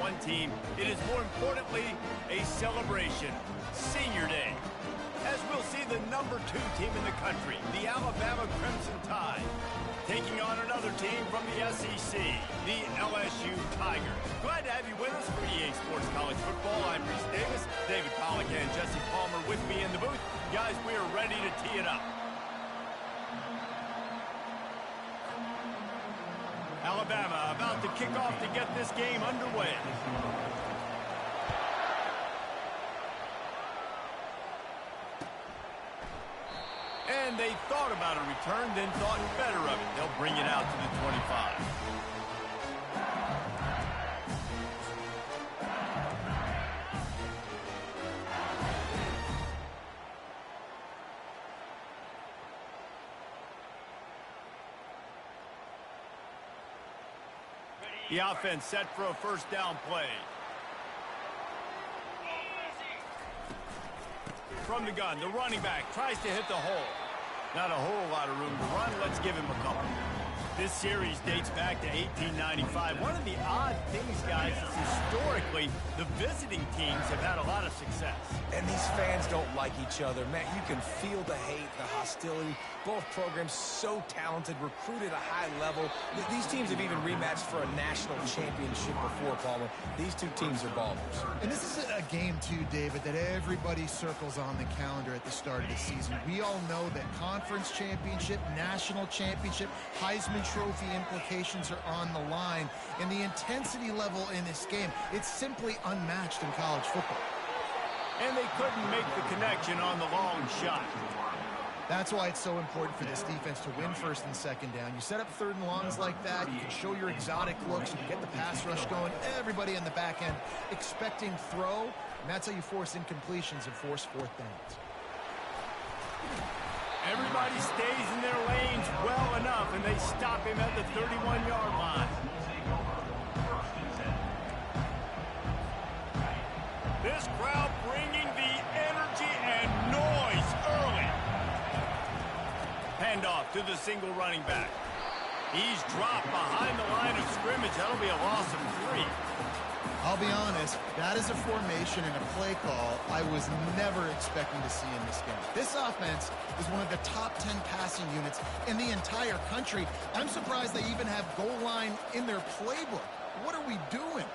one team, it is more importantly a celebration. Senior Day. As we'll see the #2 team in the country, the Alabama Crimson Tide, taking on another team from the SEC, the LSU Tigers. Glad to have you with us for EA Sports College Football. I'm Reese Davis, David Pollack and Jesse Palmer with me in the booth. Guys, we are ready to tee it up. Alabama about to kick off to get this game underway. And they thought about a return, then thought better of it. They'll bring it out to the 25. The offense set for a first down play. From the gun, the running back tries to hit the hole. Not a whole lot of room to run. Let's give him a couple. This series dates back to 1895. One of the odd things, guys, is historically the visiting teams have had a lot of success. And these fans don't like each other. Man, you can feel the hate, the hostility. Both programs so talented, recruited at a high level. These teams have even rematched for a national championship before, Palmer. These two teams are ballers. And this is a game, too, David, that everybody circles on the calendar at the start of the season. We all know that conference championship, national championship, Heisman Trophy implications are on the line. And the intensity level in this game, it's simply unmatched in college football. And they couldn't make the connection on the long shot. That's why it's so important for this defense to win first and second down. You set up third and longs like that, you can show your exotic looks, you can get the pass rush going, everybody in the back end expecting throw, and that's how you force incompletions and force fourth downs. Everybody stays in their lanes well enough, and they stop him at the 31-yard line. This crowd bringing the energy and noise early. Handoff to the single running back. He's dropped behind the line of scrimmage. That'll be a loss of 3. I'll be honest, that is a formation and a play call I was never expecting to see in this game. This offense is one of the top 10 passing units in the entire country. I'm surprised they even have goal line in their playbook. What are we doing?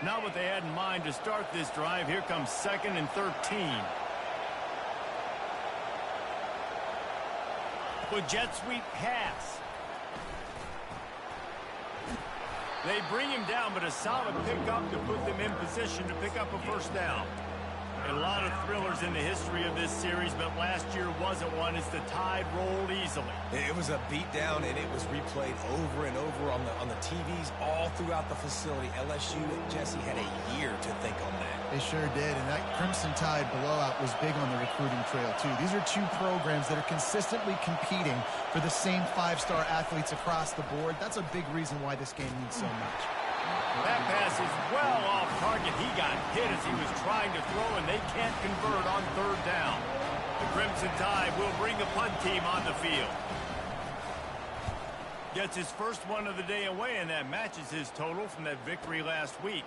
Not what they had in mind to start this drive. Here comes 2nd and 13. With jet sweep pass. They bring him down, but a solid pickup to put them in position to pick up a first down. A lot of thrillers in the history of this series, but last year wasn't one as the Tide rolled easily. It was a beatdown, and it was replayed over and over on the TVs all throughout the facility. LSU, Jesse, had a year to think on that. They sure did, and that Crimson Tide blowout was big on the recruiting trail, too. These are two programs that are consistently competing for the same 5-star athletes across the board. That's a big reason why this game means so much. That pass is well off target. He got hit as he was trying to throw, and they can't convert on 3rd down. The Crimson Tide will bring the punt team on the field. Gets his first one of the day away, and that matches his total from that victory last week.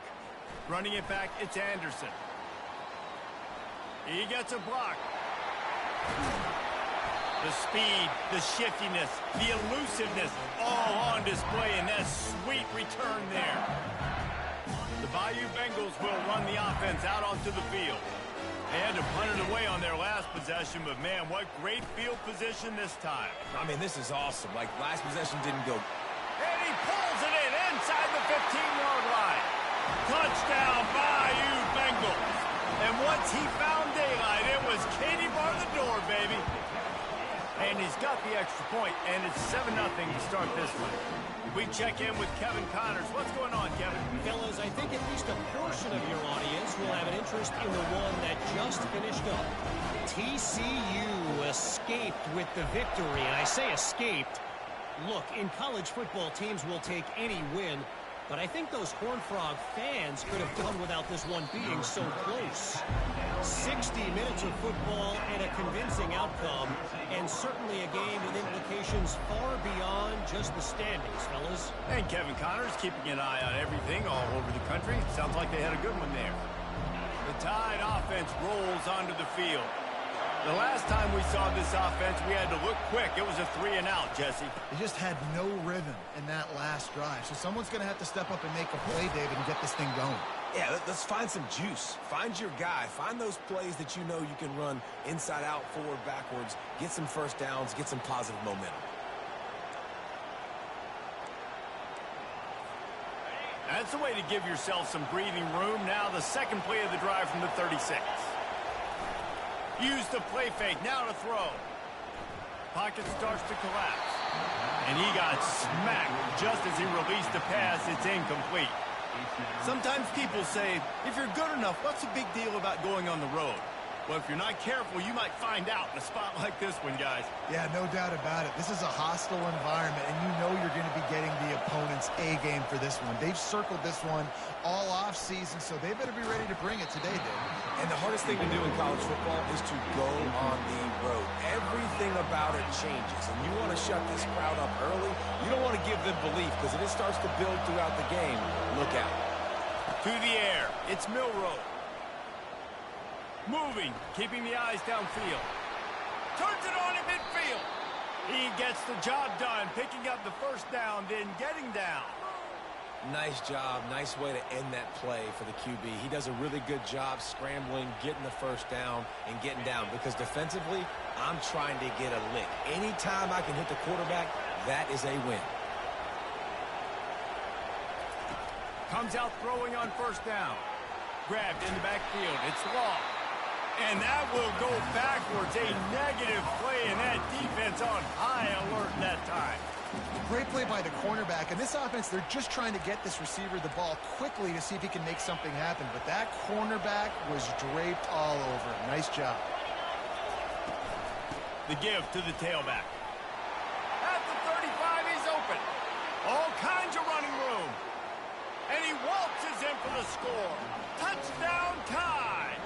Running it back, it's Anderson. He gets a block. The speed, the shiftiness, the elusiveness, all on display in that sweet return there. The Bayou Bengals will run the offense out onto the field. They had to punt it away on their last possession, but man, what great field position this time. I mean, this is awesome. Like, last possession didn't go. And he pulls it in inside the 15-yard line. Touchdown, Bayou Bengals. And once he found daylight, it was Katie bar the door, baby. And he's got the extra point, and it's 7-0 to start this one. We check in with Kevin Connors. What's going on, Kevin? Fellas, I think at least a portion of your audience will have an interest in the one that just finished up. TCU escaped with the victory, and I say escaped. Look, in college football, teams will take any win, but I think those Horned Frog fans could have done without this one being so close. 60 minutes of football and a convincing outcome, and certainly a game with implications far beyond just the standings, fellas. And Kevin Connors keeping an eye on everything all over the country. Sounds like they had a good one there. The Tide offense rolls onto the field. The last time we saw this offense, we had to look quick. It was a 3-and-out, Jesse. They just had no rhythm in that last drive. So someone's going to have to step up and make a play, David, and get this thing going. Yeah, let's find some juice. Find your guy. Find those plays that you know you can run inside out, forward, backwards, get some first downs, get some positive momentum. That's the way to give yourself some breathing room. Now the second play of the drive from the 36. Use the play fake. Now to throw. Pocket starts to collapse. And he got smacked just as he released the pass. It's incomplete. Sometimes people say, if you're good enough, what's the big deal about going on the road? Well, if you're not careful, you might find out in a spot like this one, guys. Yeah, no doubt about it. This is a hostile environment, and you know you're going to be getting the opponent's A game for this one. They've circled this one all off season, so they better be ready to bring it today, Dave. And the hardest thing to do in college football is to go on the road. Everything about it changes, and you want to shut this crowd up early. You don't want to give them belief, because if it starts to build throughout the game, look out. To the air. It's Milroe. Moving, keeping the eyes downfield. Turns it on in midfield. He gets the job done, picking up the first down, then getting down. Nice job. Nice way to end that play for the QB. He does a really good job scrambling, getting the first down, and getting down. Because defensively, I'm trying to get a lick. Anytime I can hit the quarterback, that is a win. Comes out throwing on first down. Grabbed in the backfield. It's Law. And that will go backwards. A negative play, and that defense on high alert that time. Great play by the cornerback. And this offense, they're just trying to get this receiver the ball quickly to see if he can make something happen. But that cornerback was draped all over him. Nice job. The give to the tailback. At the 35, he's open. All kinds of running room. And he waltzes in for the score. Touchdown Tide.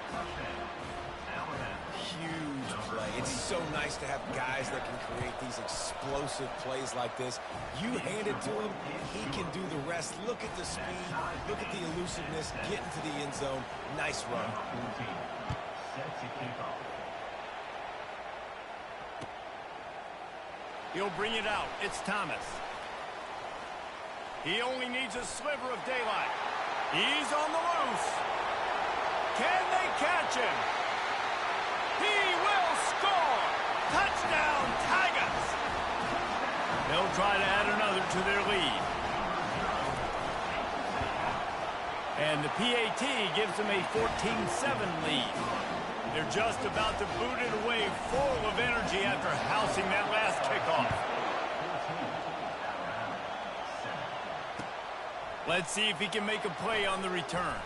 Huge play. It's so nice to have guys that can create these explosive plays like this. You hand it to him, he can do the rest. Look at the speed, look at the elusiveness, get into the end zone. Nice run. He'll bring it out. It's Thomas. He only needs a sliver of daylight. He's on the loose. Can they catch him? He will score! Touchdown, Tigers! They'll try to add another to their lead. And the PAT gives them a 14-7 lead. They're just about to boot it away full of energy after housing that last kickoff. Let's see if he can make a play on the return.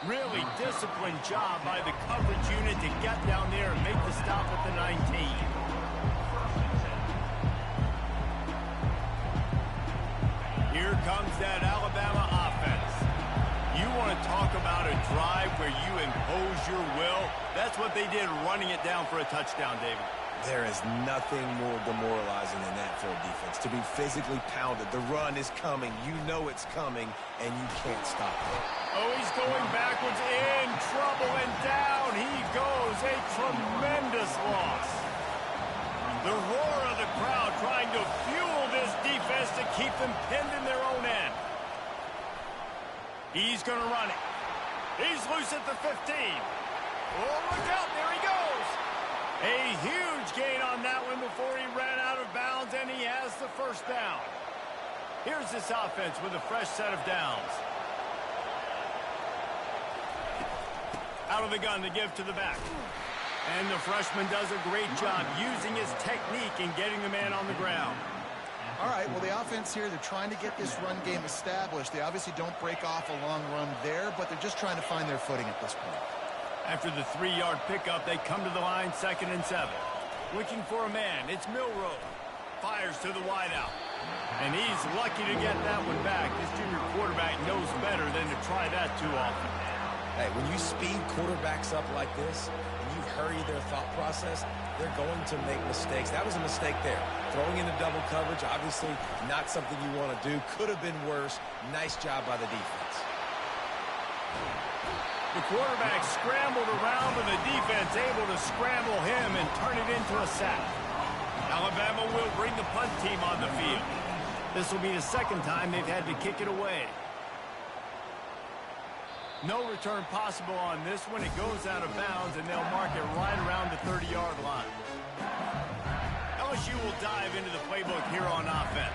Really disciplined job by the coverage unit to get down there and make the stop at the 19. Here comes that Alabama offense. You want to talk about a drive where you impose your will? That's what they did, running it down for a touchdown, David. There is nothing more demoralizing than that for a defense. To be physically pounded. The run is coming. You know it's coming, and you can't stop it. Oh, he's going backwards, in trouble, and down he goes. A tremendous loss. The roar of the crowd trying to fuel this defense to keep them pinned in their own end. He's going to run it. He's loose at the 15. Oh, look out, there he goes. A huge gain on that one before he ran out of bounds, and he has the first down. Here's this offense with a fresh set of downs. Out of the gun to give to the back. And the freshman does a great job using his technique and getting the man on the ground. All right, well, the offense here, they're trying to get this run game established. They obviously don't break off a long run there, but they're just trying to find their footing at this point. After the 3-yard pickup, they come to the line, 2nd and 7. Looking for a man. It's Milroe. Fires to the wideout. And he's lucky to get that one back. This junior quarterback knows better than to try that too often. Hey, when you speed quarterbacks up like this and you hurry their thought process, they're going to make mistakes. That was a mistake there. Throwing into double coverage, obviously not something you want to do. Could have been worse. Nice job by the defense. The quarterback scrambled around and the defense able to scramble him and turn it into a sack. Alabama will bring the punt team on the field. This will be the second time they've had to kick it away. No return possible on this one. It goes out of bounds, and they'll mark it right around the 30-yard line. LSU will dive into the playbook here on offense.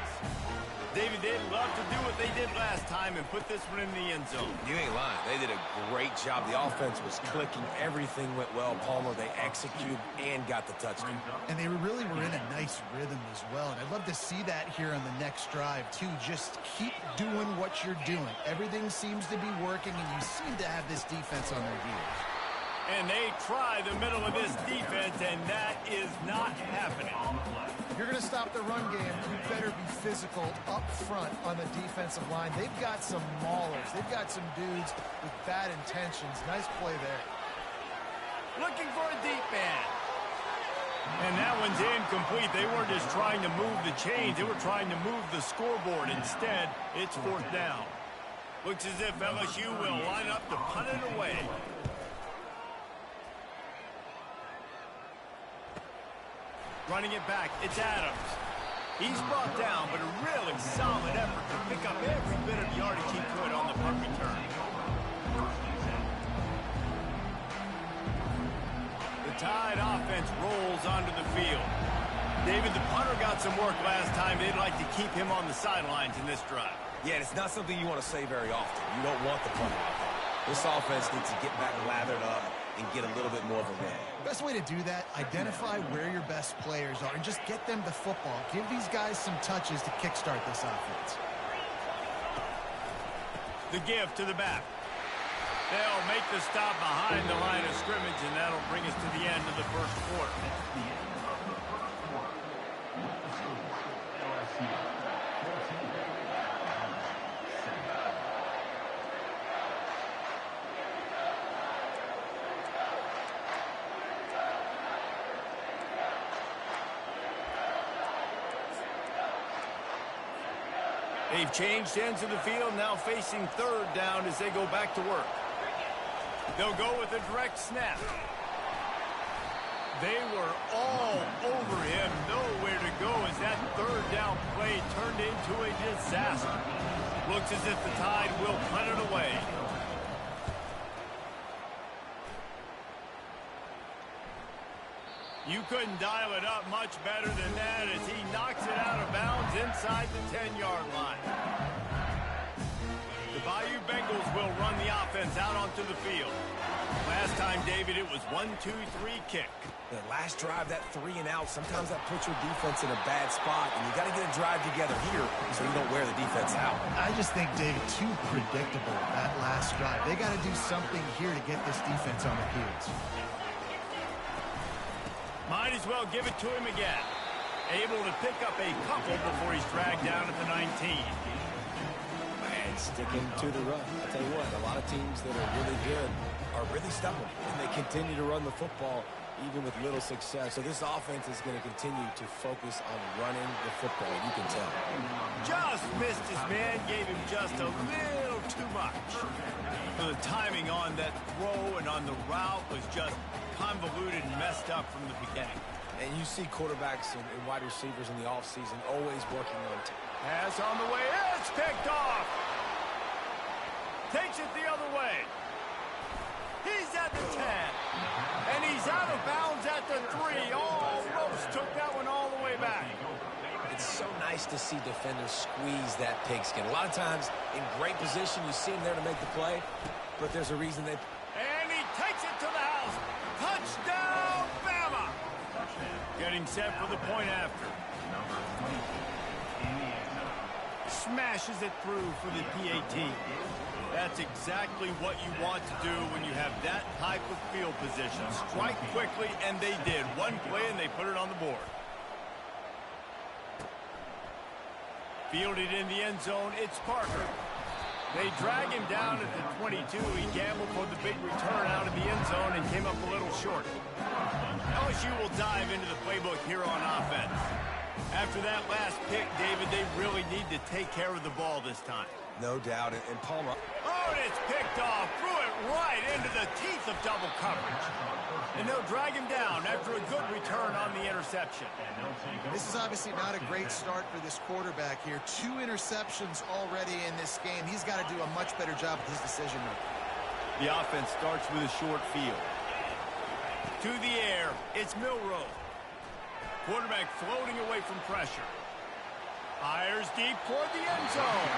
David, they'd love to do what they did last time and put this one in the end zone. You ain't lying. They did a great job. The offense was clicking. Everything went well. Palmer, they executed and got the touchdown. And they really were in a nice rhythm as well. And I'd love to see that here on the next drive, too. Just keep doing what you're doing. Everything seems to be working, and you seem to have this defense on their heels. And they try the middle of this defense, and that is not happening. You're going to stop the run game, you better be physical up front on the defensive line. They've got some maulers. They've got some dudes with bad intentions. Nice play there. Looking for a deep man. And that one's incomplete. They weren't just trying to move the chains. They were trying to move the scoreboard. Instead, it's fourth down. Looks as if LSU will line up to punt it away. Running it back, it's Adams. He's brought down, but a really solid effort to pick up every bit of yardage he could on the punt return. The Tide offense rolls onto the field. David, the punter got some work last time. They'd like to keep him on the sidelines in this drive. Yeah, it's not something you want to say very often. You don't want the punter out there. This offense needs to get back lathered up and get a little bit more of a run. Best way to do that, identify where your best players are and just get them the football. Give these guys some touches to kickstart this offense. The give to the back. They'll make the stop behind the line of scrimmage, and that'll bring us to the end of the first quarter. They've changed ends of the field, now facing third down as they go back to work. They'll go with a direct snap. They were all over him, nowhere to go as that third down play turned into a disaster. Looks as if the Tide will punt it away. You couldn't dial it up much better than that as he knocks it out of bounds inside the 10-yard line. The Bayou Bengals will run the offense out onto the field. Last time, David, it was 1-2-3 kick. The last drive, that 3 and out, sometimes that puts your defense in a bad spot, and you got to get a drive together here so you don't wear the defense out. I just think, David, too predictable, that last drive. They got to do something here to get this defense on their heels. Might as well give it to him again. Able to pick up a couple before he's dragged down at the 19. Man, sticking to the run. I'll tell you what, a lot of teams that are really good are really stubborn, and they continue to run the football even with little success. So this offense is going to continue to focus on running the football. You can tell. Just missed his man, gave him just a little too much. The timing on that throw and on the route was just convoluted and messed up from the beginning. And you see quarterbacks and wide receivers in the offseason always working on it. Pass on the way. It's picked off. Takes it the other way. He's at the 10. And he's out of bounds at the 3. Almost took that one all the way back. It's so nice to see defenders squeeze that pigskin. A lot of times in great position, you see him there to make the play, but there's a reason they... And he takes it to the house. Touchdown, Bama! Getting set for the point after. Smashes it through for the PAT. That's exactly what you want to do when you have that type of field position. Strike quickly, and they did. One play, and they put it on the board. Fielded in the end zone, it's Parker. They drag him down at the 22. He gambled for the big return out of the end zone and came up a little short. LSU will dive into the playbook here on offense. After that last pick, David, they really need to take care of the ball this time. No doubt. And Palmer. Oh, and it's picked off. Threw it right into the teeth of double coverage. And they'll drag him down after a good return on the interception. This is obviously not a great start for this quarterback here. 2 interceptions already in this game. He's got to do a much better job with his decision making. The offense starts with a short field. To the air, it's Milroe. Quarterback floating away from pressure. Fires deep toward the end zone.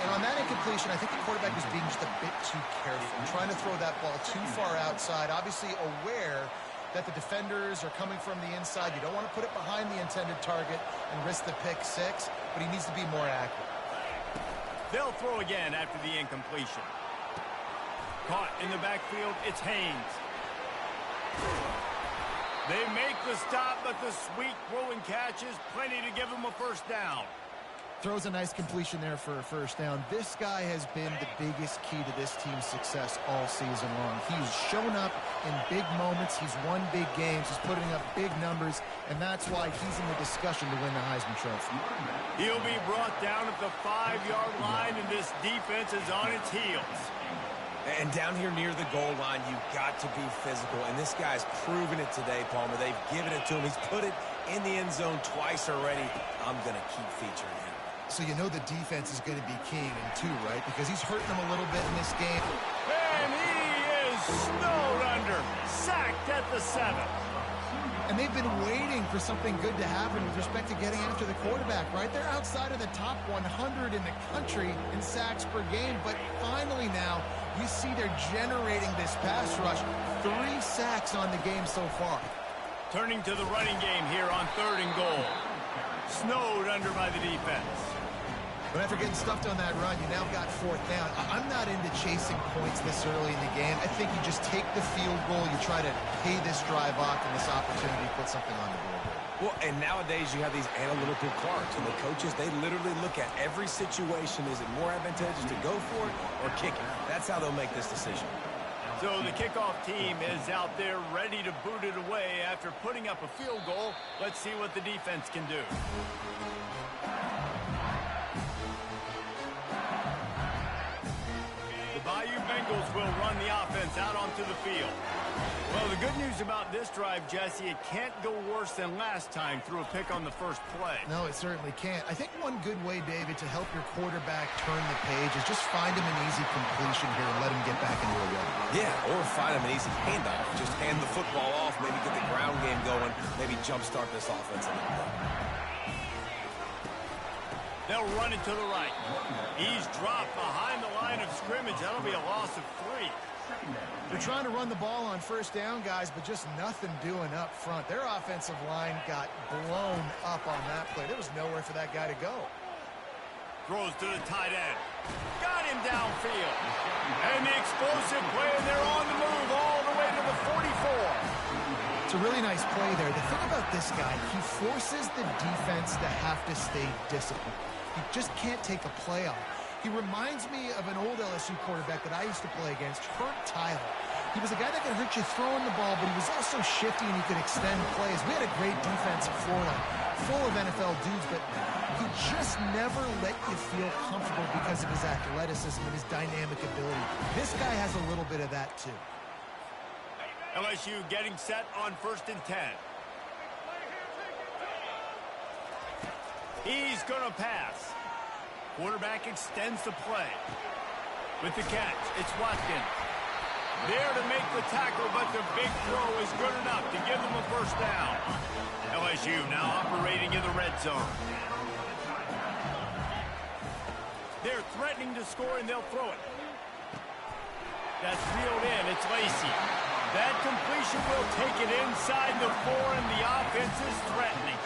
And on that incompletion, I think the quarterback was being just a bit too careful, trying to throw that ball too far outside, obviously aware that the defenders are coming from the inside. You don't want to put it behind the intended target and risk the pick 6, but he needs to be more accurate. They'll throw again after the incompletion. Caught in the backfield, it's Haynes. They make the stop, but the sweet throwing catch is plenty to give them a first down. Throws a nice completion there for a first down. This guy has been the biggest key to this team's success all season long. He's shown up in big moments. He's won big games. He's putting up big numbers, and that's why he's in the discussion to win the Heisman Trophy. He'll be brought down at the 5-yard line, and this defense is on its heels. And down here near the goal line, you've got to be physical. And this guy's proven it today, Palmer. They've given it to him. He's put it in the end zone twice already. I'm going to keep featuring him. So you know the defense is going to be keying him too, right? Because he's hurting them a little bit in this game. And he is snowed under. Sacked at the 7. And they've been waiting for something good to happen with respect to getting after the quarterback, right? They're outside of the top 100 in the country in sacks per game, but finally now you see they're generating this pass rush. 3 sacks on the game so far. Turning to the running game here on 3rd and goal. Snowed under by the defense. But after getting stuffed on that run, you now got 4th down. I'm not into chasing points this early in the game. I think you just take the field goal. You try to pay this drive off and this opportunity to put something on the board. Well, and nowadays you have these analytical cards, and the coaches, they literally look at every situation. Is it more advantageous to go for it or kick it? That's how they'll make this decision. So the kickoff team is out there ready to boot it away after putting up a field goal. Let's see what the defense can do. The Bayou Bengals will run the offense out onto the field. Well, the good news about this drive, Jesse, it can't go worse than last time through a pick on the first play. No, it certainly can't. I think one good way, David, to help your quarterback turn the page is just find him an easy completion here and let him get back into a run. Yeah, or find him an easy handoff. Just hand the football off, maybe get the ground game going, maybe jumpstart this offense a little bit. They'll run it to the right. He's dropped behind the line of scrimmage. That'll be a loss of 3. They're trying to run the ball on first down, guys, but just nothing doing up front. Their offensive line got blown up on that play. There was nowhere for that guy to go. Throws to the tight end. Got him downfield. And the explosive play, and they're on the move all the way to the 44. It's a really nice play there. The thing about this guy, he forces the defense to have to stay disciplined. He just can't take a play off. He reminds me of an old LSU quarterback that I used to play against, Hurt Tyler. He was a guy that could hurt you throwing the ball, but he was also shifty and he could extend plays. We had a great defensive floor line, full of NFL dudes, but he just never let you feel comfortable because of his athleticism and his dynamic ability. This guy has a little bit of that too. LSU getting set on 1st and 10. He's going to pass. Quarterback extends the play. With the catch, it's Watkins. There to make the tackle, but the big throw is good enough to give them a first down. LSU now operating in the red zone. They're threatening to score, and they'll throw it. That's reeled in. It's Lacey. That completion will take it inside the 4, and the offense is threatening.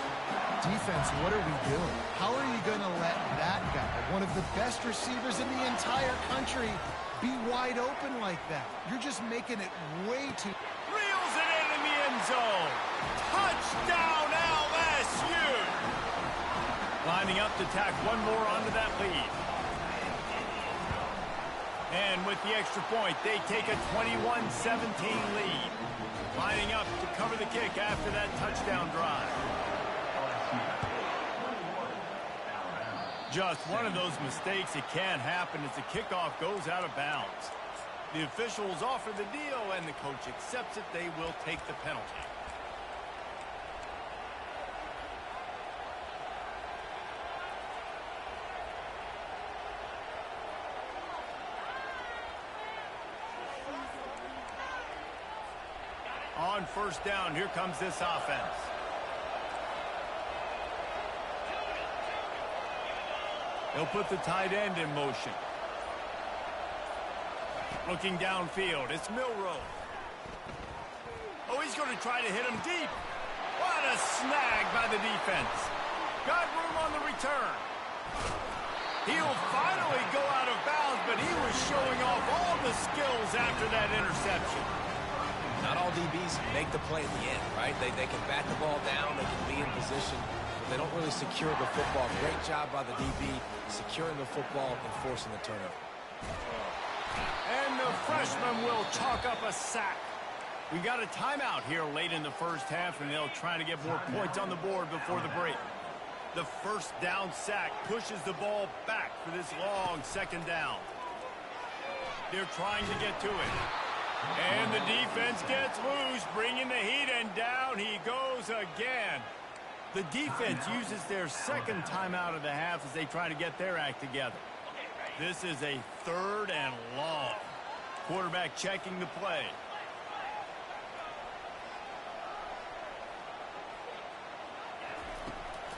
Defense, what are we doing? How are you going to let that guy, one of the best receivers in the entire country, be wide open like that? You're just making it way too... Reels it in the end zone. Touchdown, LSU. Lining up to tack one more onto that lead. And with the extra point, they take a 21-17 lead. Lining up to cover the kick after that touchdown drive. Just one of those mistakes that can happen as the kickoff goes out of bounds. The officials offer the deal, and the coach accepts it. They will take the penalty. On first down, here comes this offense. They'll put the tight end in motion. Looking downfield, it's Milroe. Oh, he's going to try to hit him deep. What a snag by the defense. Got room on the return. He'll finally go out of bounds, but he was showing off all the skills after that interception. Not all DBs make the play at the end, right? They can bat the ball down, they can be in position, but they don't really secure the football. Great job by the DB securing the football and forcing the turnover. And the freshman will chalk up a sack. We got a timeout here late in the first half, and they'll try to get more points on the board before the break. The first down sack pushes the ball back for this long second down. They're trying to get to it. And the defense gets loose, bringing the heat, and down he goes again. The defense uses their second timeout of the half as they try to get their act together. This is a third and long. Quarterback checking the play.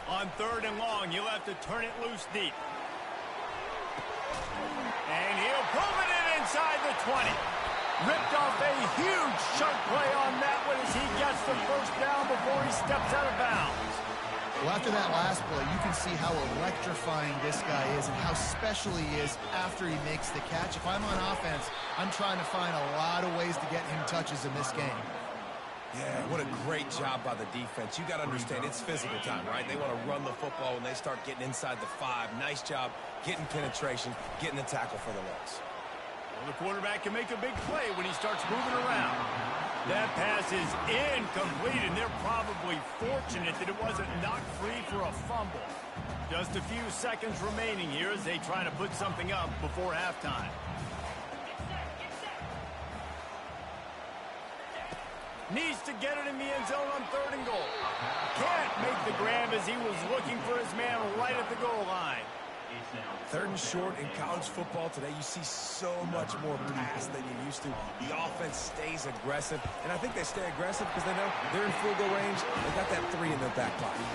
On third and long, you'll have to turn it loose deep. And he'll prove it in inside the 20. Ripped off a huge chunk play on that one as he gets the first down before he steps out of bounds. Well, after that last play, you can see how electrifying this guy is and how special he is after he makes the catch. If I'm on offense, I'm trying to find a lot of ways to get him touches in this game. Yeah, what a great job by the defense. You got to understand, it's physical time, right? They want to run the football when they start getting inside the 5. Nice job getting penetration, getting the tackle for the loss. Well, the quarterback can make a big play when he starts moving around. That pass is incomplete, and they're probably fortunate that it wasn't knocked free for a fumble. Just a few seconds remaining here as they try to put something up before halftime. Needs to get it in the end zone on third and goal. Can't make the grab as he was looking for his man right at the goal line. Third and short in college football today, you see so much more pass than you used to. The offense stays aggressive, and I think they stay aggressive because they know they're in field goal range. They got that 3 in their back pocket.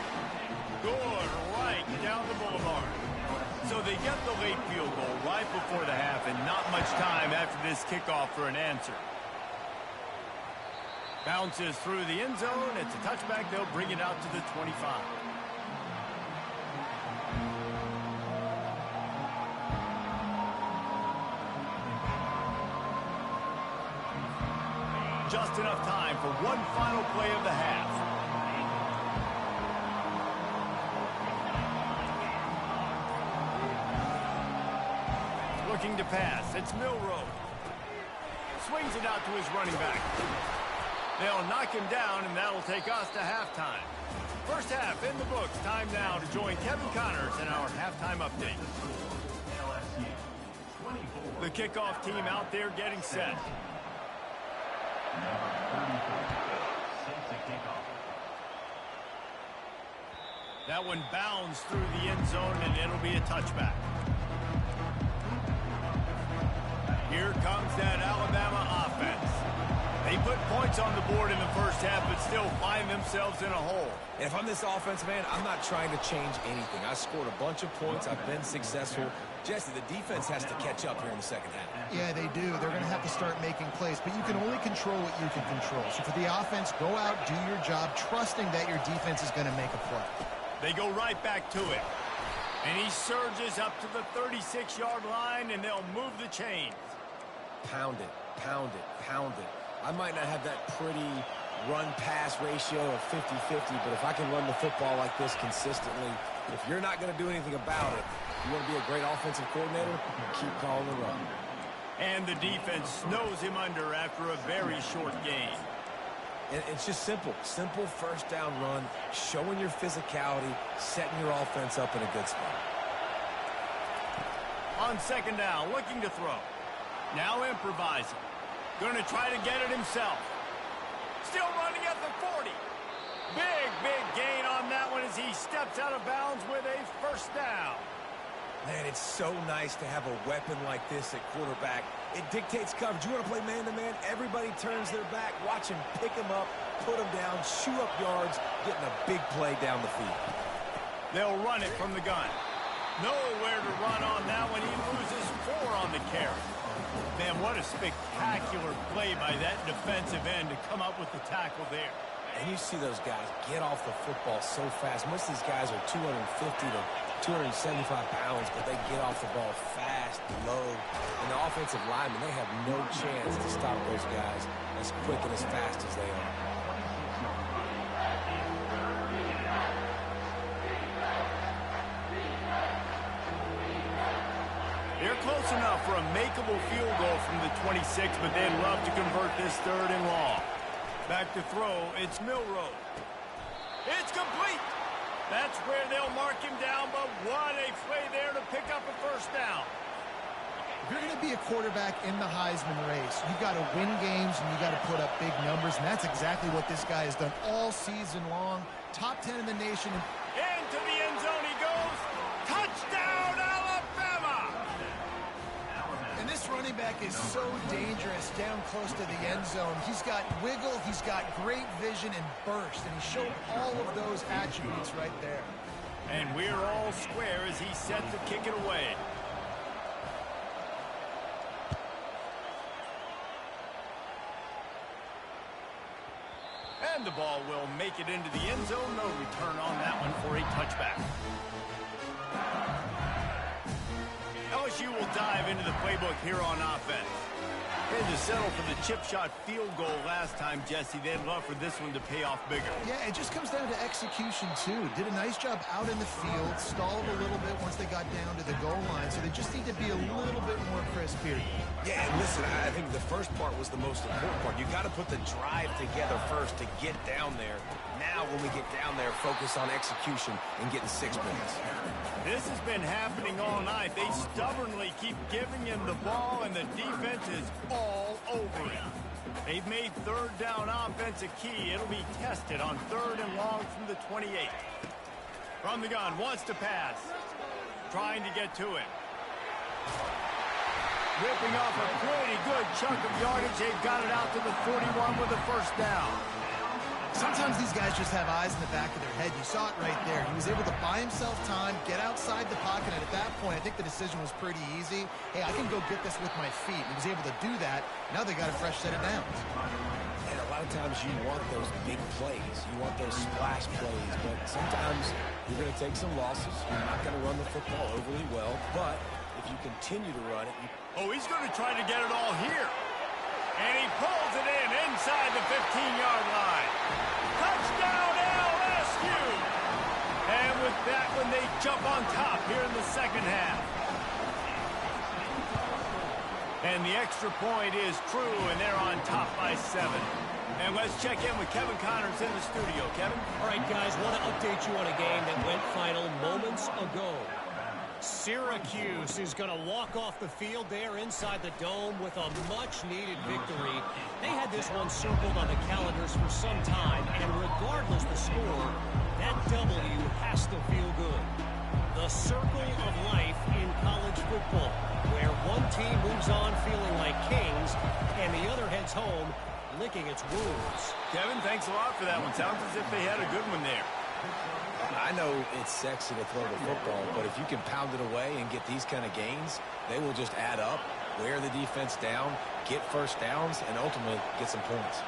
Good right down the boulevard. So they get the late field goal right before the half, and not much time after this kickoff for an answer. Bounces through the end zone. It's a touchback. They'll bring it out to the 25. Just enough time for one final play of the half. Looking to pass. It's Milroe. Swings it out to his running back. They'll knock him down, and that'll take us to halftime. First half in the books. Time now to join Kevin Connors in our halftime update. The kickoff team out there getting set. That one bounds through the end zone, and it'll be a touchback. Here comes that Alabama offense. They put points on the board in the first half, but still find themselves in a hole. And if I'm this offense, man, I'm not trying to change anything. I scored a bunch of points. I've been successful. Jesse, the defense has to catch up here in the second half. Yeah, they do. They're going to have to start making plays, but you can only control what you can control. So for the offense, go out, do your job, trusting that your defense is going to make a play. They go right back to it. And he surges up to the 36-yard line, and they'll move the chains. Pound it, pound it, pound it. I might not have that pretty run-pass ratio of 50-50, but if I can run the football like this consistently, if you're not going to do anything about it, you want to be a great offensive coordinator, keep calling the run. And the defense snows him under after a very short gain. And it's just simple. Simple first down run, showing your physicality, setting your offense up in a good spot. On second down, looking to throw. Now improvising. Going to try to get it himself. Still running at the 40. Big gain on that one as he steps out of bounds with a first down. Man, it's so nice to have a weapon like this at quarterback. It dictates coverage. You want to play man-to-man? Everybody turns their back. Watch him pick him up, put him down, shoot up yards, getting a big play down the field. They'll run it from the gun. Nowhere to run on that one. He loses 4 on the carry. Man, what a spectacular play by that defensive end to come up with the tackle there. And you see those guys get off the football so fast. Most of these guys are 250 to 275 pounds, but they get off the ball fast, low. And the offensive linemen, they have no chance to stop those guys as quick and as fast as they are. They're close enough for a makeable field goal from the 26, but they'd love to convert this 3rd and long. Back to throw, it's Milroe. It's complete. That's where they'll mark him down, but what a play there to pick up a first down. If you're going to be a quarterback in the Heisman race, you've got to win games and you got to put up big numbers, and that's exactly what this guy has done all season long. Top 10 in the nation. Into the end zone he goes. Touchdown, Alabama! And this running back is so dangerous down close to the end zone. He's got wiggle, he's got great vision and burst, and he showed all of those attributes right there. And we're all square as he's set to kick it away. And the ball will make it into the end zone. No return on that one for a touchback. LSU will dive into the playbook here on offense. They had to settle for the chip shot field goal last time, Jesse. They'd love for this one to pay off bigger. Yeah, it just comes down to execution, too. Did a nice job out in the field, stalled a little bit once they got down to the goal line, so they just need to be a little bit more crisp here. Yeah, and listen, I think the first part was the most important part. You got to put the drive together first to get down there. Now, when we get down there, focus on execution and getting 6 points. This has been happening all night. They stubbornly keep giving him the ball, and the defense is all over it. They've made 3rd down offense a key. It'll be tested on 3rd and long from the 28. From the gun, wants to pass. Trying to get to it. Ripping off a pretty good chunk of yardage. They've got it out to the 41 with a first down. Sometimes these guys just have eyes in the back of their head. You saw it right there. He was able to buy himself time, get outside the pocket, and at that point, I think the decision was pretty easy. Hey, I can go get this with my feet. He was able to do that. Now they got a fresh set of downs. And a lot of times you want those big plays. You want those splash plays, but sometimes you're going to take some losses. You're not going to run the football overly well, but if you continue to run it, Oh, he's going to try to get it all here. And he pulls it in inside the 15-yard line. Touchdown, LSU! And with that one, they jump on top here in the second half. And the extra point is true, and they're on top by 7. And let's check in with Kevin Connors in the studio. Kevin? All right, guys, want to update you on a game that went final moments ago. Syracuse is going to walk off the field there inside the dome with a much-needed victory. They had this one circled on the calendars for some time, and regardless the score, that W has to feel good. The circle of life in college football, where one team moves on feeling like kings, and the other heads home licking its wounds. Kevin, thanks a lot for that one. Sounds as if they had a good one there. I know it's sexy to throw the football, but if you can pound it away and get these kind of gains, they will just add up, wear the defense down, get first downs, and ultimately get some points.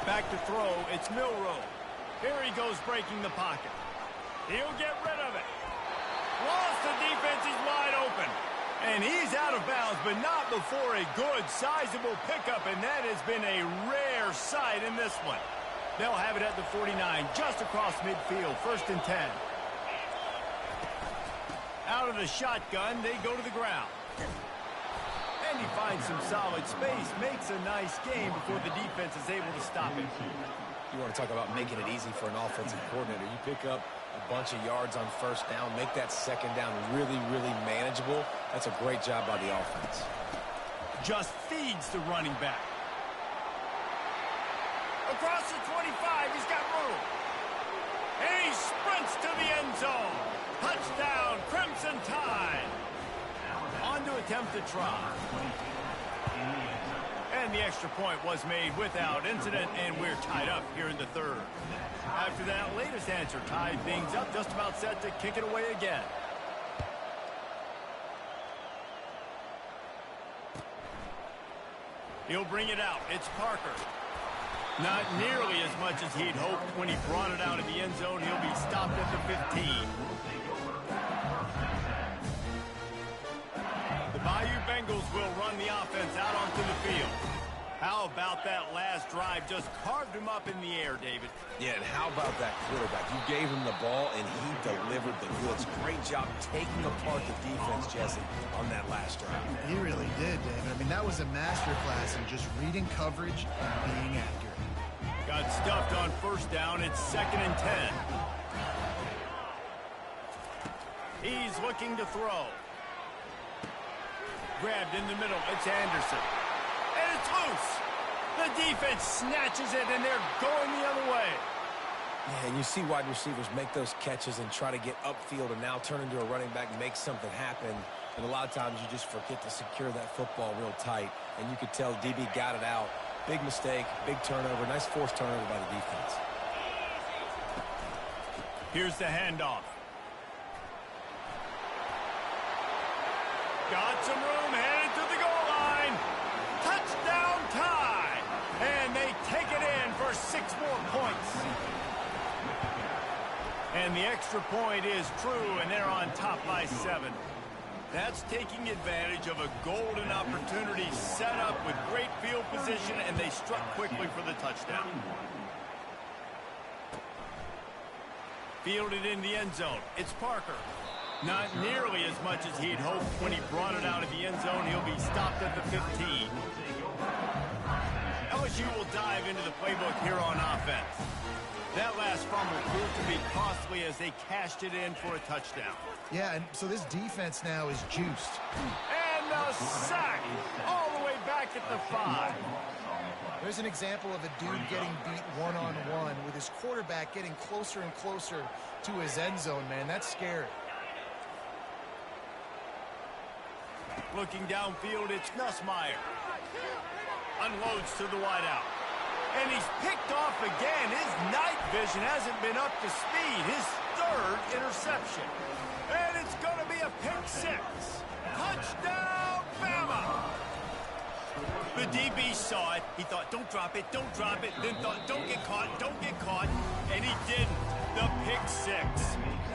Back to throw, it's Milroe. Here he goes breaking the pocket. He'll get rid of it. Lost the defense, he's wide open. And he's out of bounds, but not before a good, sizable pickup, and that has been a rare sight in this one. They'll have it at the 49, just across midfield, 1st and 10. Out of the shotgun, they go to the ground. he finds some solid space, makes a nice game before the defense is able to stop him. You want to talk about making it easy for an offensive coordinator. You pick up a bunch of yards on first down, make that second down really, really manageable. That's a great job by the offense. Just feeds the running back. Across the 25, he's got room. And he sprints to the end zone. Touchdown, Crimson Tide. On to attempt to try. And the extra point was made without incident, and we're tied up here in the third. After that latest answer, tied things up, just about set to kick it away again. He'll bring it out. It's Parker. Not nearly as much as he'd hoped when he brought it out of the end zone. He'll be stopped at the 15. The Bayou Bengals will run the offense out onto the field. How about that last drive? Just carved him up in the air, David. Yeah, and how about that quarterback? You gave him the ball, and he delivered the goods. Great job taking apart the defense, Jesse, on that last drive. He really did, David. I mean, that was a masterclass in just reading coverage and being accurate. Got stuffed on first down. It's 2nd and 10. He's looking to throw. Grabbed in the middle. It's Anderson. And it's loose. The defense snatches it, and they're going the other way. Yeah, and you see wide receivers make those catches and try to get upfield and now turn into a running back and make something happen. And a lot of times you just forget to secure that football real tight. And you could tell DB got it out. Big mistake, big turnover. Nice forced turnover by the defense. Here's the handoff. Got some room, headed to the goal line. Touchdown tie. And they take it in for 6 more points. And the extra point is true, and they're on top by 7. That's taking advantage of a golden opportunity set up with great field position, and they struck quickly for the touchdown. Fielded in the end zone. It's Parker. Not nearly as much as he'd hoped when he brought it out of the end zone. He'll be stopped at the 15. LSU will dive into the playbook here on offense. That last fumble proved to be costly as they cashed it in for a touchdown. Yeah, and so this defense now is juiced. And the sack all the way back at the 5. There's an example of a dude getting beat one-on-one with his quarterback getting closer and closer to his end zone, man. That's scary. Looking downfield, it's Nussmeier. Unloads to the wideout. And he's picked off again. His night vision hasn't been up to speed. His 3rd interception. And it's going to be a pick 6. Touchdown, Bama! The DB saw it. He thought, don't drop it, don't drop it. Then thought, don't get caught, don't get caught. And he didn't. The pick 6.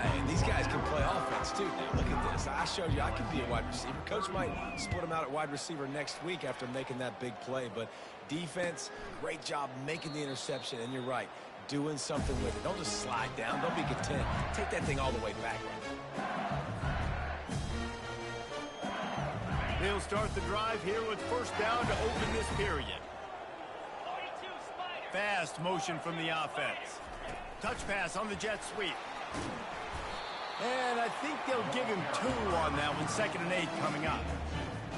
And these guys can play offense, too. Now, look at this. I showed you I can be a wide receiver. Coach might split him out at wide receiver next week after making that big play. But defense, great job making the interception. And you're right, doing something with it. Don't just slide down. Don't be content. Take that thing all the way back. They'll start the drive here with first down to open this period. Fast motion from the offense. Touch pass on the jet sweep. And I think they'll give him 2 on that one. 2nd and 8 coming up.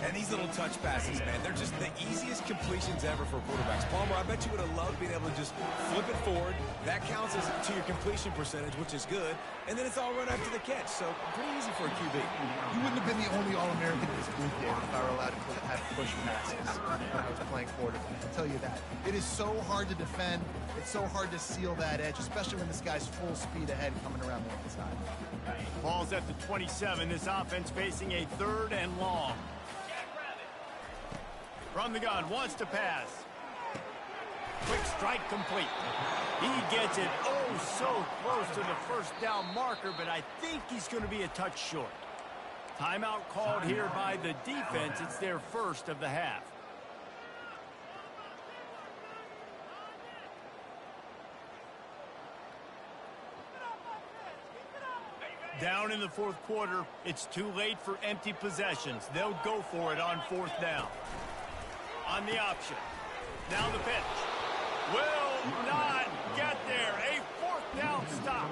And these little touch passes, man, they're just the easiest completions ever for quarterbacks. Palmer, I bet you would have loved being able to just flip it forward. That counts as to your completion percentage, which is good. And then it's all right after the catch. So pretty easy for a QB. You wouldn't have been the only All-American in this booth, David, if I were allowed to have push passes when I was playing quarterback. I'll tell you that. It is so hard to defend. It's so hard to seal that edge, especially when this guy's full speed ahead coming around the inside. Ball's at the 27. This offense facing a 3rd and long. From the gun, wants to pass. Quick strike complete. He gets it oh so close to the first down marker, but I think he's going to be a touch short. Timeout called here by the defense. It's their first of the half. Down in the fourth quarter, it's too late for empty possessions. They'll go for it on fourth down. On the option. Now the pitch. Will not get there. A fourth down stop.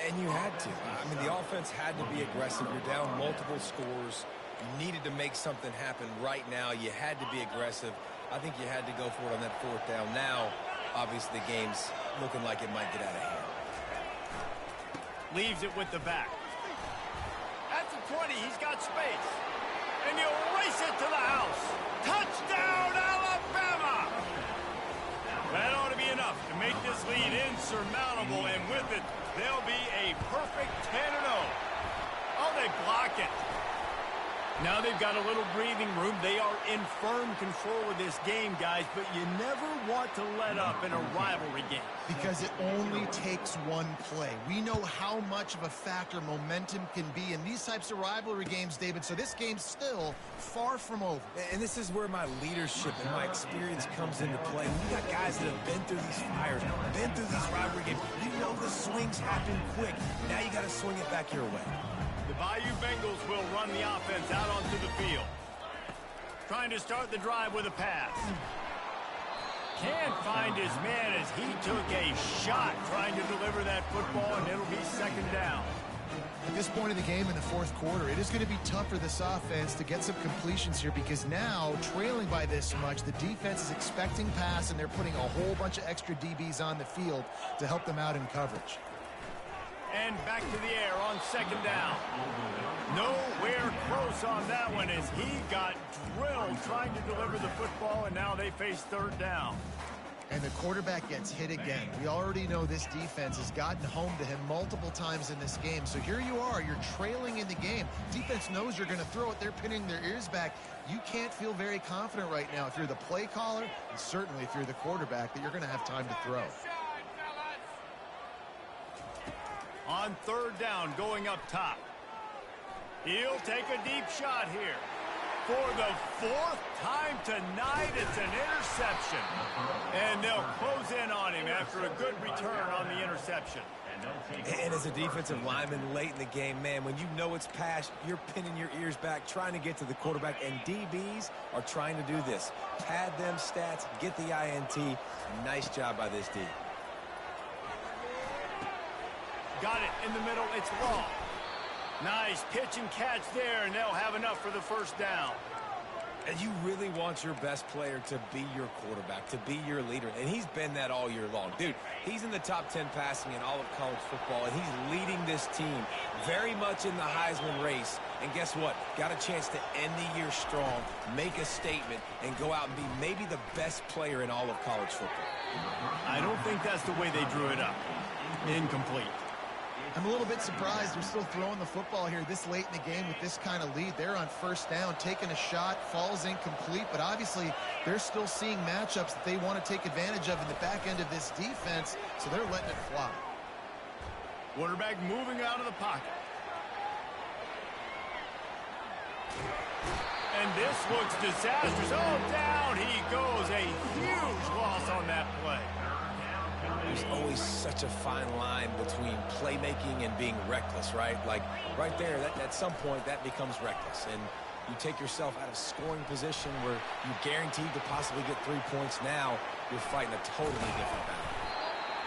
And you had to. I mean, the offense had to be aggressive. You're down multiple scores. You needed to make something happen right now. You had to be aggressive. I think you had to go for it on that fourth down. Now, obviously, the game's looking like it might get out of hand. Leaves it with the back. At the 20, he's got space. And he'll race it to the house. Touchdown, Alabama! That ought to be enough to make this lead insurmountable, and with it, they'll be a perfect 10-0. Oh, they block it. Now they've got a little breathing room. They are in firm control of this game, guys, but you never want to let up in a rivalry game. Because it only takes one play. We know how much of a factor momentum can be in these types of rivalry games, David, so this game's still far from over. And this is where my leadership and my experience comes into play. You got guys that have been through these fires, been through these rivalry games. You know the swings happen quick. Now you got to swing it back your way. The Bayou Bengals will run the offense out onto the field. Trying to start the drive with a pass. Can't find his man as he took a shot trying to deliver that football, and it'll be second down. At this point of the game in the fourth quarter, it is going to be tough for this offense to get some completions here because now, trailing by this much, the defense is expecting pass, and they're putting a whole bunch of extra DBs on the field to help them out in coverage. And back to the air on second down. Nowhere close on that one as he got drilled trying to deliver the football, and now they face third down. And the quarterback gets hit again. We already know this defense has gotten home to him multiple times in this game. So here you are, you're trailing in the game. Defense knows you're going to throw it. They're pinning their ears back. You can't feel very confident right now if you're the play caller, and certainly if you're the quarterback, that you're going to have time to throw. On third down, going up top. He'll take a deep shot here. For the fourth time tonight, it's an interception. And they'll close in on him after a good return on the interception. And as a defensive lineman late in the game, man, when you know it's pass, you're pinning your ears back, trying to get to the quarterback, and DBs are trying to do this. Pad them stats, get the INT. Nice job by this D. Got it in the middle. It's long. Nice pitch and catch there, and they'll have enough for the first down. And you really want your best player to be your quarterback, to be your leader. And he's been that all year long. Dude, he's in the top 10 passing in all of college football, and he's leading this team very much in the Heisman race. And guess what? Got a chance to end the year strong, make a statement, and go out and be maybe the best player in all of college football. I don't think that's the way they drew it up. Incomplete. I'm a little bit surprised they're still throwing the football here this late in the game with this kind of lead. They're on first down, taking a shot, falls incomplete, but obviously they're still seeing matchups that they want to take advantage of in the back end of this defense, so they're letting it fly. Quarterback moving out of the pocket. And this looks disastrous. Oh, down he goes. A huge loss on that play. There's always such a fine line between playmaking and being reckless, right? Like right there, at some point that becomes reckless. And you take yourself out of scoring position where you're guaranteed to possibly get 3 points. Now you're fighting a totally different battle.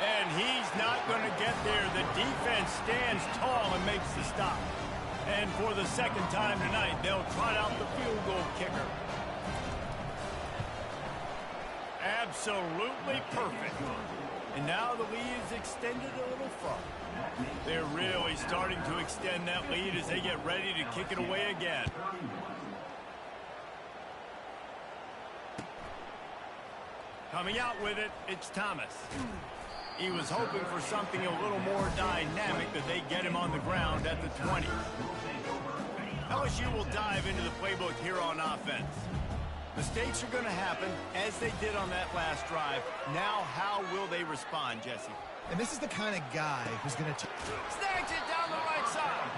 And he's not going to get there. The defense stands tall and makes the stop. And for the second time tonight, they'll trot out the field goal kicker. Absolutely perfect. And now the lead is extended a little further. They're really starting to extend that lead as they get ready to kick it away again. Coming out with it, it's Thomas. He was hoping for something a little more dynamic, that they get him on the ground at the 20. LSU will dive into the playbook here on offense. Mistakes are going to happen, as they did on that last drive. Now, how will they respond, Jesse? And this is the kind of guy who's going to Snags it down the right side.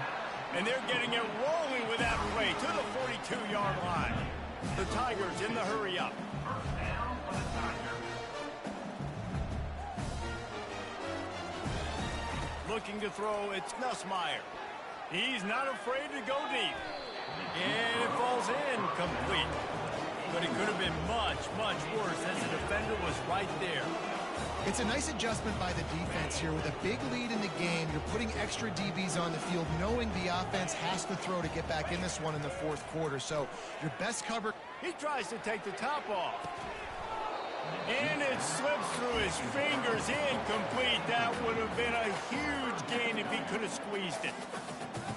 And they're getting it rolling with that way to the 42-yard line. The Tigers in the hurry-up. looking to throw. It's Nussmeier. He's not afraid to go deep. And it falls in complete. But it could have been much, much worse as the defender was right there. It's a nice adjustment by the defense here. With a big lead in the game, you're putting extra DBs on the field, knowing the offense has to throw to get back in this one in the fourth quarter. So your best cover. He tries to take the top off. And it slips through his fingers, incomplete. That would have been a huge gain if he could have squeezed it.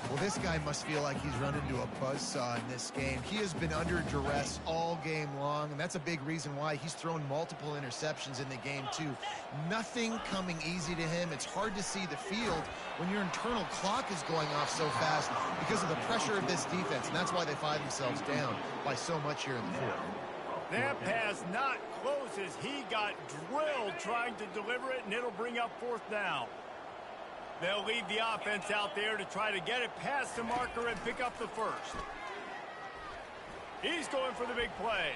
Well, this guy must feel like he's run into a buzzsaw in this game. He has been under duress all game long, and that's a big reason why he's thrown multiple interceptions in the game, too. Nothing coming easy to him. It's hard to see the field when your internal clock is going off so fast because of the pressure of this defense, and that's why they find themselves down by so much here in the fourth. That pass not close as he got drilled trying to deliver it, and it'll bring up fourth down. They'll leave the offense out there to try to get it past the marker and pick up the first. He's going for the big play.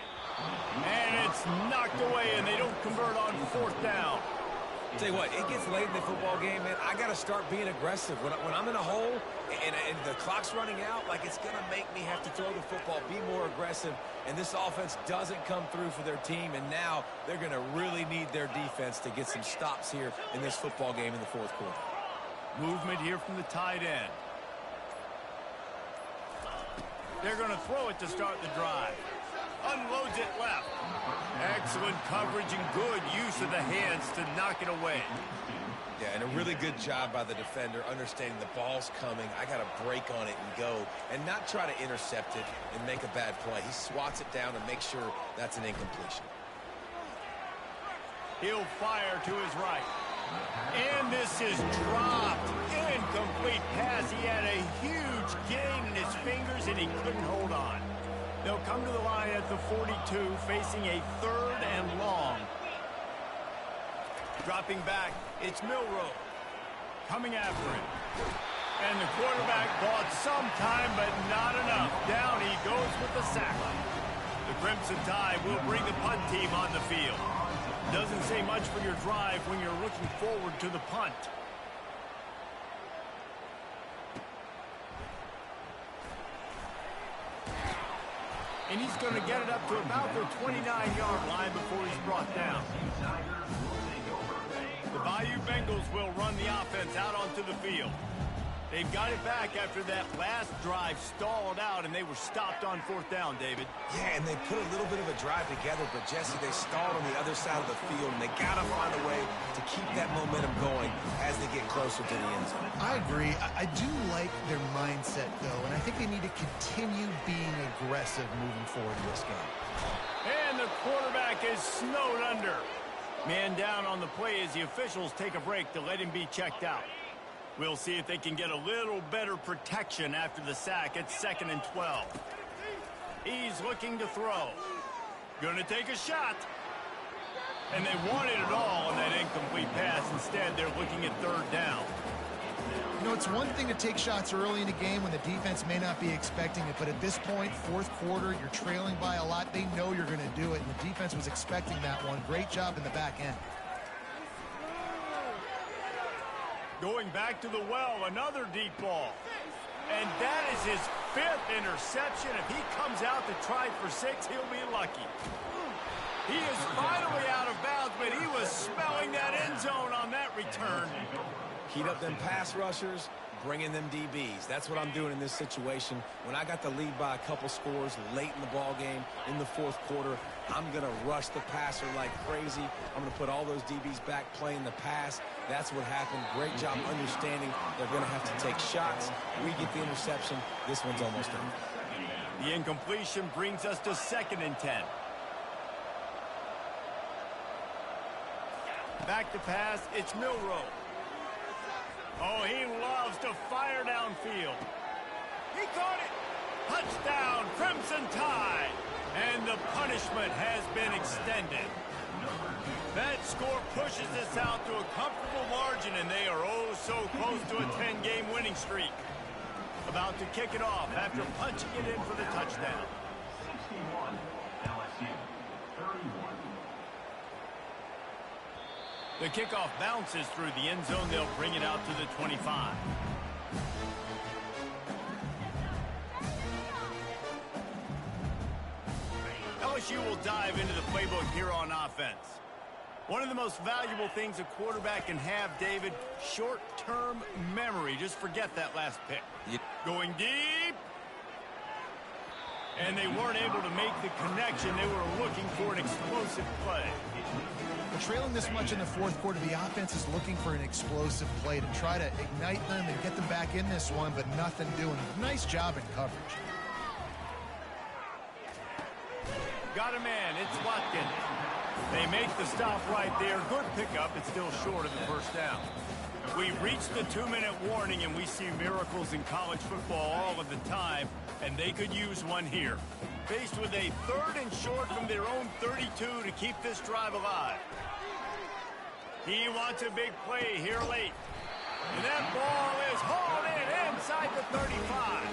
And it's knocked away, and they don't convert on fourth down. Tell you what, it gets late in the football game, man. I got to start being aggressive. When I'm in a hole and the clock's running out, like, it's going to make me have to throw the football, be more aggressive. And this offense doesn't come through for their team, and now they're going to really need their defense to get some stops here in this football game in the fourth quarter. Movement here from the tight end. They're going to throw it to start the drive. Unloads it left. Excellent coverage and good use of the hands to knock it away. Yeah, and a really good job by the defender, understanding the ball's coming. I got to break on it and go, and not try to intercept it and make a bad play. He swats it down and makes sure that's an incompletion. He'll fire to his right. And this is dropped. Incomplete pass. He had a huge gain in his fingers, and he couldn't hold on. They'll come to the line at the 42, facing a third and long. Dropping back, it's Milroe. Coming after him. And the quarterback bought some time, but not enough. Down he goes with the sack. The Crimson Tide will bring the punt team on the field. Doesn't say much for your drive when you're looking forward to the punt. And he's going to get it up to about the 29-yard line before he's brought down. The Bayou Bengals will run the offense out onto the field. They've got it back after that last drive stalled out, and they were stopped on fourth down, David. Yeah, and they put a little bit of a drive together, but, Jesse, they stalled on the other side of the field, and they got to find a way to keep that momentum going as they get closer to the end zone. I agree. I do like their mindset, though, and I think they need to continue being aggressive moving forward in this game. And the quarterback is snowed under. Man down on the play as the officials take a break to let him be checked out. We'll see if they can get a little better protection after the sack. It's 2nd and 12. He's looking to throw. Going to take a shot. And they wanted it all on that incomplete pass. Instead, they're looking at third down. You know, it's one thing to take shots early in a game when the defense may not be expecting it, but at this point, fourth quarter, you're trailing by a lot. They know you're going to do it, and the defense was expecting that one. Great job in the back end. Going back to the well, another deep ball. And that is his 5th interception. If he comes out to try for 6, he'll be lucky. He is finally out of bounds, but he was smelling that end zone on that return. Heat up them pass rushers, bring in them DBs. That's what I'm doing in this situation. When I got the lead by a couple scores late in the ball game in the fourth quarter, I'm going to rush the passer like crazy. I'm going to put all those DBs back playing the pass. That's what happened. Great job understanding they're going to have to take shots. We get the interception. This one's almost over. The incompletion brings us to 2nd and 10. Back to pass, it's Milroe. Oh, he loves to fire downfield. He caught it. Touchdown, Crimson Tide. And the punishment has been extended. That score pushes us out to a comfortable margin, and they are oh so close to a 10-game winning streak. About to kick it off after punching it in for the touchdown. 61, LSU, 31. The kickoff bounces through the end zone. They'll bring it out to the 25. LSU will dive into the playbook here on offense. One of the most valuable things a quarterback can have, David, short-term memory. Just forget that last pick. Going deep. And they weren't able to make the connection. They were looking for an explosive play. Well, trailing this much in the fourth quarter, the offense is looking for an explosive play to try to ignite them and get them back in this one, but nothing doing. Nice job in coverage. Got a man. It's Watkins. They make the stop right there. Good pickup. It's still short of the first down. We've reached the 2-minute warning, and we see miracles in college football all of the time, and they could use one here. Faced with a 3rd and short from their own 32 to keep this drive alive. He wants a big play here late. And that ball is hauled in inside the 35.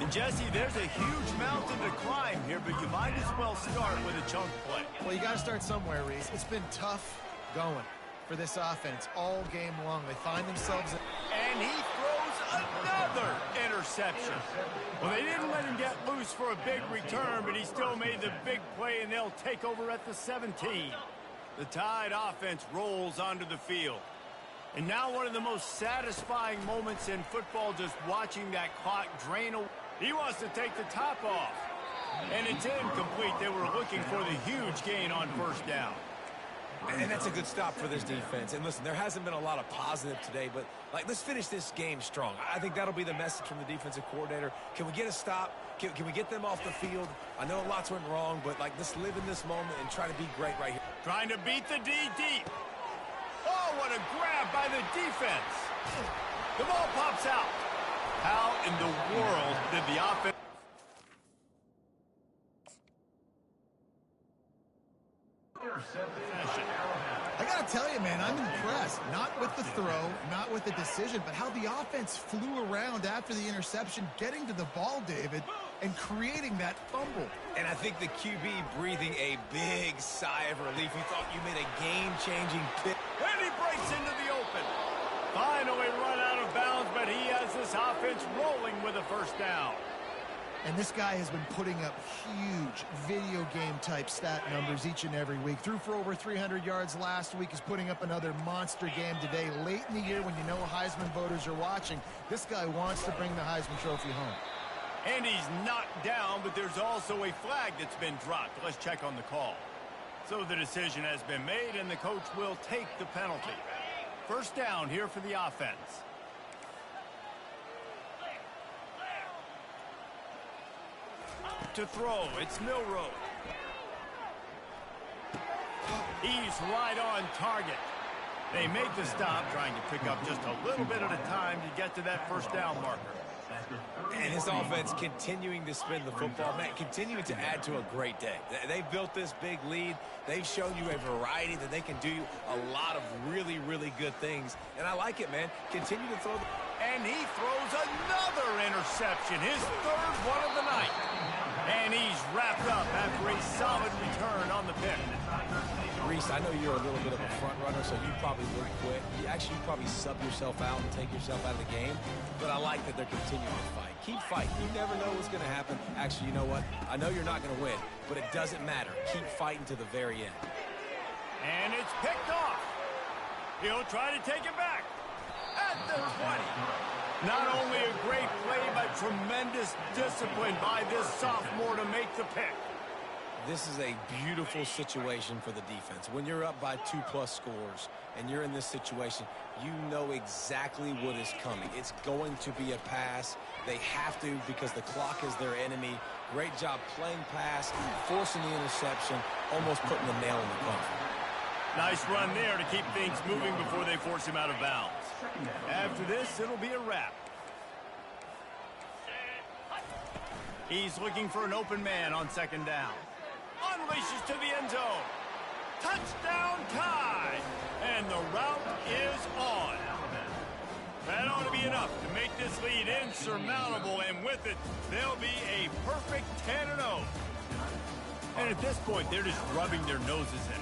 And, Jesse, there's a huge mountain to climb here, but you might as well start with a chunk play. Well, you got to start somewhere, Reese. It's been tough going for this offense all game long. They find themselves... And he throws another interception. Well, they didn't let him get loose for a big return, but he still made the big play, and they'll take over at the 17. The Tide offense rolls onto the field. And now one of the most satisfying moments in football, just watching that clock drain away. He wants to take the top off. And it's incomplete. They were looking for the huge gain on first down. And that's a good stop for this defense. And listen, there hasn't been a lot of positive today, but let's finish this game strong. I think that'll be the message from the defensive coordinator. Can we get a stop? Can we get them off the field? I know lots went wrong, but let's live in this moment and try to be great right here. Trying to beat the D deep. Oh, what a grab by the defense. The ball pops out. How in the world did the offense... I got to tell you, man, I'm impressed. Not with the throw, not with the decision, but how the offense flew around after the interception, getting to the ball, David, and creating that fumble. And I think the QB breathing a big sigh of relief. He thought you made a game-changing pick. And he breaks into the open. Finally run out of bounds, but he has this offense rolling with a first down. And this guy has been putting up huge video game type stat numbers each and every week. Threw for over 300 yards last week. He's putting up another monster game today. Late in the year when you know Heisman voters are watching, this guy wants to bring the Heisman Trophy home. And he's knocked down, but there's also a flag that's been dropped. Let's check on the call. So the decision has been made, and the coach will take the penalty. First down here for the offense. To throw, it's Milroe. He's right on target. They make the stop, trying to pick up just a little bit at a time to get to that first down marker. And his offense continuing to spin the football, man, continuing to add to a great day. They've built this big lead. They've shown you a variety that they can do a lot of really, really good things. And I like it, man. Continue to throw. And he throws another interception, his 3rd one of the night. And he's wrapped up after a solid return on the pick. Reese, I know you're a little bit of a front runner, so you probably would quit. You probably sub yourself out and take yourself out of the game. But I like that they're continuing to fight. Keep fighting. You never know what's going to happen. Actually, you know what? I know you're not going to win, but it doesn't matter. Keep fighting to the very end. And it's picked off. He'll try to take it back at the 20. Not only a great play, but tremendous discipline by this sophomore to make the pick. This is a beautiful situation for the defense. When you're up by 2+ scores and you're in this situation, you know exactly what is coming. It's going to be a pass. They have to because the clock is their enemy. Great job playing pass, forcing the interception, almost putting the nail in the coffin. Nice run there to keep things moving before they force him out of bounds. After this, it'll be a wrap. He's looking for an open man on second down. Unleashes to the end zone. Touchdown Tide. And the route is on. That ought to be enough to make this lead insurmountable, and with it, they'll be a perfect 10-0. And at this point, they're just rubbing their noses in it.